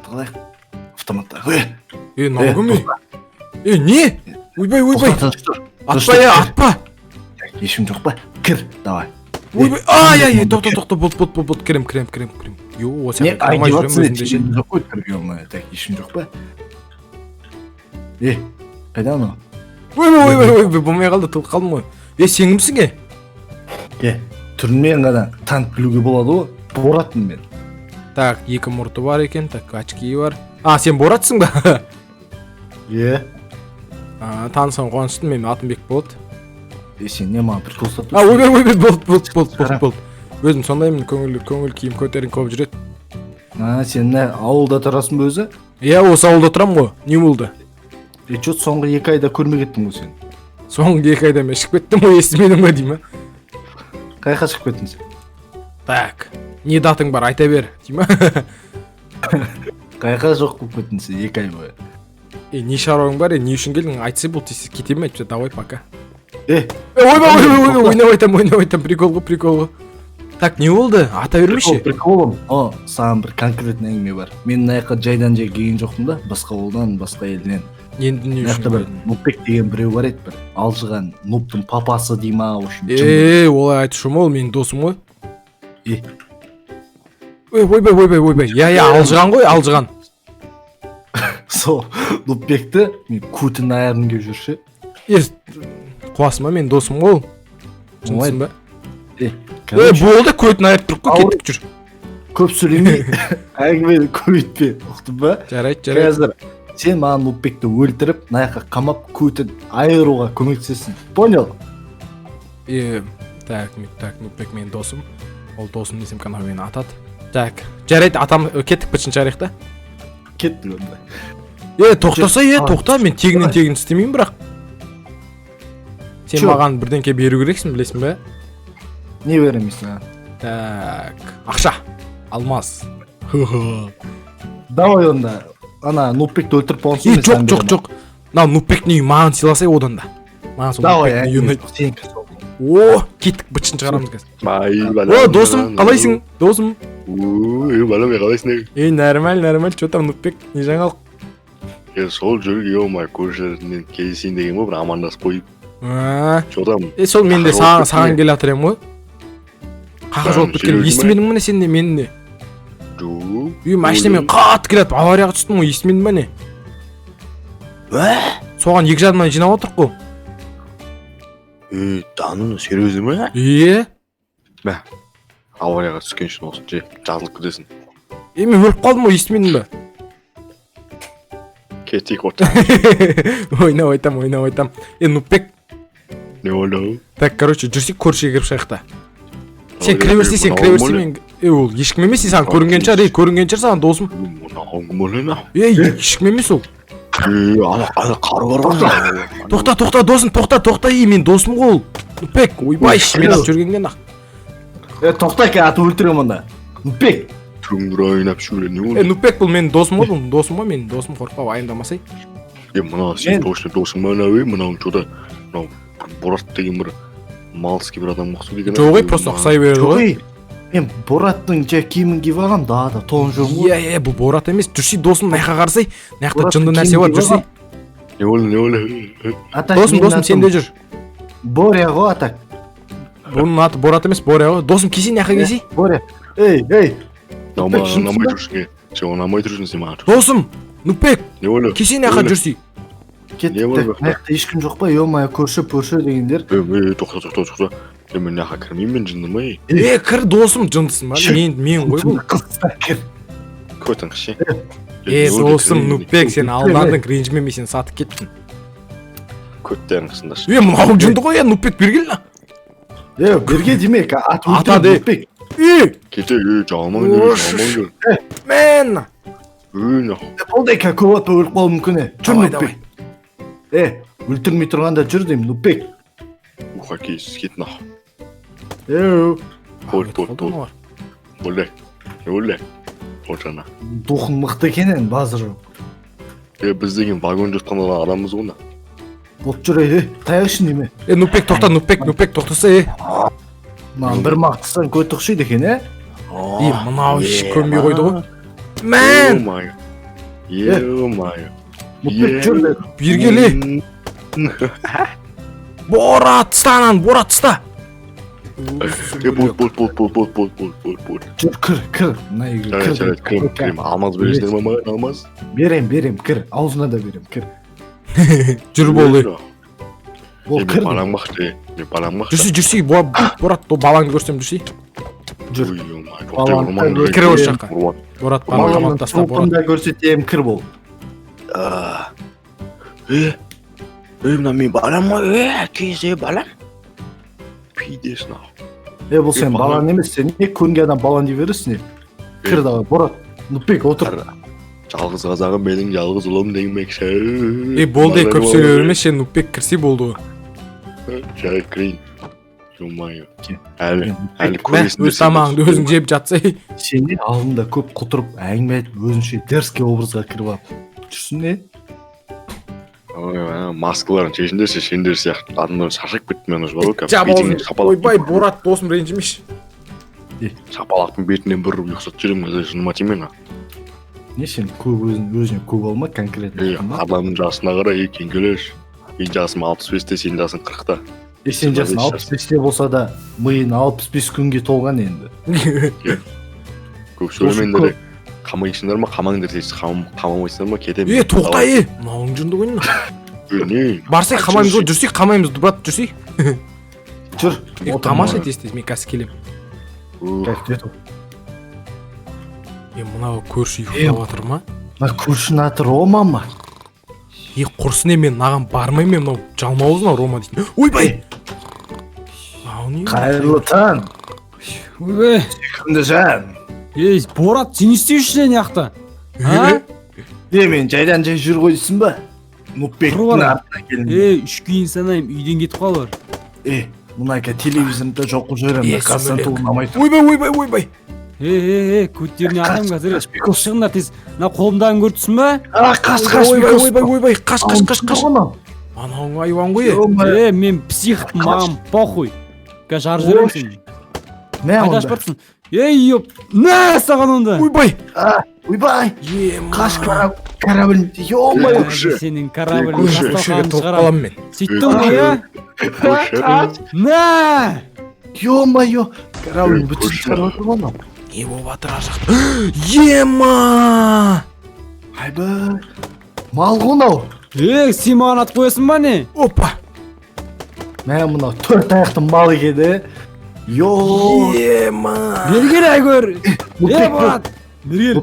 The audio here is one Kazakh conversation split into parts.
автоматты қылайық. Автоматты. Нағым не? Ойбай. Атпа. Ешкім жоқ па? Кір, давай. Ойбай, ай, тоқта, бот, кірем. Йо, Не, айдиватсың ешкім жоқ қой, кірген, так, ешкім жоқ па? Қайда анау? Ойбай, болмай қалды, тылып қалдым ғой. Сен кімсің? Түрінмен ғана танып білуге болады ғой, Боратпын мен. Так, 2 мұрты бар екен, так, очки бар. Сен Боратсың ба? Танысың қуаныштым, мен Атымбек болады. Сен не маған прикол ұстап ойбай, болды. Өзім сондаймын, көңіл киім көтерін көп жүреді. Сен ауылда тұрасың ба өзі? Осы ауылда тұрам ғой, не болды? Чөт соңғы 2 айда көрмей кеттің ғой сен. Соңғы 2 айда мен шығып кеттім ғой, естімедің ба дейм. Қайқа шығып кеттің сен? Так, не датың бар, айта бер, дейм. Қайқа жоқ болып кеттің сен 2 ай бойы. Не шаруаң бар, не үшін келдің, айтсы бұл тез кетем айтшы, давай пока. Ойбай, ойнап айтам, прикол ғой. Так, не болды? Ата бермеші? Приколым. Саған бір конкретный әңгіме бар. Мен наяққа жайдан жай келген жоқпын да, басқа ауылдан, басқа елден. Енді не үшін? бір Нупбек деген біреу бар еді, бір алжыған Нуптың папасы дей ма, в общем. Олай айтышым ол, менің досым ғой. Ойбай. Алжыған ғой, алжыған. Сол Нупбекті мен көтін аяғым кеп жүрші. Қуасың ба, менің досым ғой. Жынсың ба? Болды, көтін айырып тұрып қой, кеттік жүр. Көп сөйлемей, әңгімені көбейтпе, ұқтың ба? Жарайды. Қазір сен маған Нупбекті өлтіріп, наяққа қамап көтін айыруға көмектесесің. Понял? Так, Нупбек менің досым. Ол досым десем қана мені атады. Так, жарайды, атам кеттік бітшін жарайық та? Кеттік онда. Тоқтаса, тоқта, мен тегінен істемеймін бірақ. Сен маған бірденке беру керексің, білесің бе? Не беремейсің? Так, ақша, алмаз. Давай онда, ана Нупбекті өлтіріп болсын. Жоқ. Нупбектің үйі маған сыйласай одан да. Давай, кеттік бітшін шығарамыз қазір. Досым, қалайсың? Досым. Балам, қалайсың? Нормаль, что там Нупбек, не жаңалық? Сол жүрге оңай көршілерінен кездесейін деген ғой, бір амандасып қойып. Сол мен де саған келе атырем ғой. Қақа жолып біткенім, естімедің мұны сен де менің де? Машинамен қатты келетіп, аварияға түстім ғой, естімедің ба не? Соған 2 жадымнан жинап отырық қой. Даныны серьезі ме? Бә, аварияға түскен үшін осы жазылып кетесің. Мен өліп қалдым ғой, естімедің ба? Кетейік отыр. Ойнап айтам. Нупбек. Не олау? Так, жүрсек көршіге кіріп шайықта. Сен кіре берсей, ол ешкім емес, саған көрінген шығар саған досым. Ешкім емес ол. Қару бар бар. Тоқта, досым, тоқта, мен досым ғой ол. Нупбек, ойбай, мен жүргенген ақ. Тоқта ке, аты өлтірем онда. Нупбек. Түңгір ойнап шөлі, не ол? Нупбек бұл менің досым ғой, менің досым қорқпау, айымдамасай. Мына сен точно досың ба, мынауың жода, Борат деген бір малский бір адам ұқсы деген. Жоғай, просто ұқсай береді ғой. Мен Бораттың киімін киіп алғам, да, тоң жоғым ғой. Бұл Борат емес, жүрсей досым наяққа қарсай, наяқта жынды нәрсе бар, жүрсей. Не ол? Досым, сен де жүр. Боря ғой атак. Бұның аты Борат емес, Боря ғой. Досым, кесей, наяққа кесей. Боря, Намай жүрсің, сен намай жүрсің сен маған. Досым, Нупбек, кесей наяққа жүрсей. Кеттік, наяқта ешкім жоқ па, еумай көрші дегендер. Тоқта. Мен наяққа кірмеймін, мен жындым ай. Кір досым, жындысың ба? Мен ғой бұл. Көтің қышы. Досым, Нупбек, сен алдандың, ренжімеме сен сатып кеттің. Көттерің қысындашы. Мынау жынды ғой, Нупбек бергел на. Берге демек, атады. Кете, жалман Мен! Болдай көvat өліп қалу мүмкін. Жүрмей, давай. Өлтірмей тұрғанда жүр дейм, Нупбек. Уха кейсіз кетін ақ. Болдай. Олжана. Дұқын мықты кенен, базыр. Біз деген вагон жұтқанда адамыз ғына. Болып жүр, таяқ үшін деме. Нупбек тоқта, Нупбек тоқтаса, Маған бір мақтысан көт ұқшайды екен, Мынау еш көнбей қойды ғой. Мен! Ё-моё. Нупбек жүр. Бері келе. Борат, тыста ананы, Борат, тыста. Бол. Жүр, кір. Мына үйге Жарайт, крем. Алмаз бересіңдер ма маған, алмаз? Берем, кір. Аузына да берем, кір. Жүр болды. Бол, Мен кір. балам Жүрсей, Борат, балаңды көрсем жүрсей. Жүр. Балам Кір осы жаққа. Борат, балаңды Баламның амантаста, Борат. толқында көрсетем, кір бол. Мына мен балам ғой, кейсе балам. Пидесін ау. Бұл сен балан емес, сен не көнге адам балан дей бересің не? Кір дағы, Борат. Нупбек, отыр. Жалғыз қазағым менің жалғыз ұлым деңмекші. Болды, көп сөйлей берме, сен Нупбек кірсе болды ғой. Жарайт, кірейін. Ё-моё. Әлі көресіңдер. Өз тамағыңды өзің жеп жатсай. Сен не алдында көп құтырып, әңгіме айтып, өзінше дерзкий образға кіріп алып. Жүрсің не? Маскаларын шешіндерсе, сендер сияқты адамдар шаршап кетті мен уже бар ғой. Ойбай, Борат, досым ренжімеш. Шапалақтың бетінен бір ұйықсат жүремін, жыныма тимен. Не сен өзіне көп алма, конкретно. Адамның жасына қарай, екен келеш. Мен жасым 65-те, сен жасың 40-та. Сен жасың 65-те болса да, миын 65 күнге толған енді. Көп сөйлемендер. Қамайсыңдар ма, қамаңдар дейсіз, қамамайсыңдар ма, кетемін. Тоқта, мынауың жынды қойын. Не? Барсай қамаймыз ғой, жүрсей қамаймыз, брат, жүрсей. Жүр. Тамаша тестес, мен қазір келем. Мынау көрші ұйықтап жатыр ма? Көршінің аты Рома ма? Құрсын мен наған бармаймен, мынау жалмауыз мынау Рома дейтін. Ойбай! Қайырлы таң. Ойбай! Сүйкімді жан. Борат, сен істеуші не яқта? Мен жайдан жай жүр қойсын ба? Нупбектің артына келін. Үш кейін санайым, үйден кетіп қалыр. Мұнайка телевизорында жоқып жөрем. Қасан туын амайтыр. Ойбай! Көттеріне атам қазір. Шығыңдар тез. На қолымдағын көрдісің ба? Қаш. Ойбай, қаш. Анауың айуан ғой. Мен психпын, маған похуй. Жар жүрем сен. Қайда ашпарсың? Ёп, на саған онда. Ойбай. Қаш корабль. Ё-моё. Сенің кораблің Көшеге тоқ қалам мен. Сөйттің ғой, а? На! Ё-моё. Корабль бүтін шығарып отыр ғой. Не болып атыр ар жақта? Ема! Айбай. Мал ғонау. Сен маған атып қоясың ба не? Опа! Мен мұнау 4 аяқтың малы кеді. Ема! Бергер әгөр. Борат. Бергер.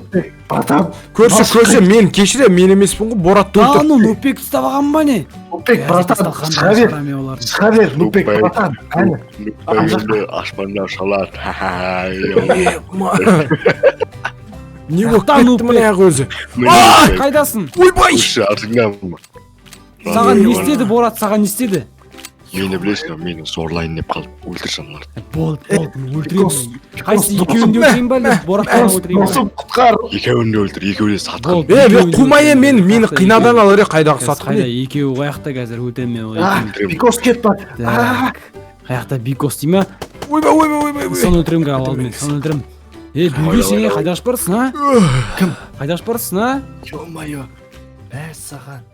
Батам. Көрші, мен кешіре, мен емеспін ғой, Борат өлтіріп. Нупбек ұстабаған ба не? Нупбек, братан, шыға бер, Нупбек, братан. Нупбек ашпаннан шалат. Не болып кетті мына аяқ өзі? Қайдасың? Ойбай! Саған не істеді, Борат, саған не істеді? Мені білесің, мені зорлайын деп қалып өлтірсін оларды. Болды, өлтірейін. Қайсы екеуін де өлтірейін ба, Бораттан өлтірейін ба? Құтқар. Екеуін де өлтір, екеуі де сатқын. Қумайын мені қинадан алыр қайдағы сатқын. Қайда, екеуі қаяқта қазір өлтірем мен. Бикос кет бар. Қаяқта Бикос дей ма? Ойбай. Соны өлтірем қазір алдымен, соны өлтірем. Бүге сен қайда ашпарсың, а? Кім? Қайда ашпарсың, а? Ё-моё. Саған.